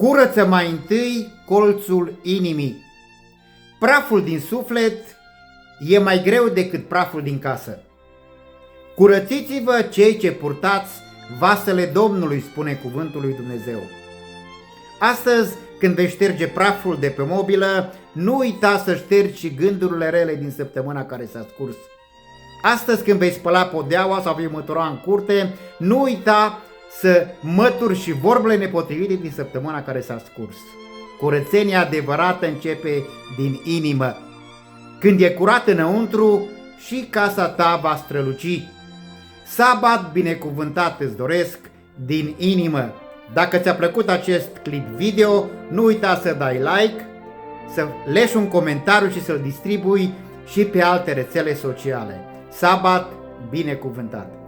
Curăță mai întâi colțul inimii. Praful din suflet e mai greu decât praful din casă. Curățiți-vă cei ce purtați vasele Domnului, spune cuvântul lui Dumnezeu. Astăzi, când vei șterge praful de pe mobilă, nu uita să ștergi și gândurile rele din săptămâna care s-a scurs. Astăzi, când vei spăla podeaua sau vei mătura în curte, nu uita să mături și vorbele nepotrivite din săptămâna care s-a scurs. Curățenia adevărată începe din inimă. Când e curat înăuntru, și casa ta va străluci. Sabat binecuvântat îți doresc din inimă. Dacă ți-a plăcut acest clip video, nu uita să dai like, să leși un comentariu și să-l distribui și pe alte rețele sociale. Sabat binecuvântat!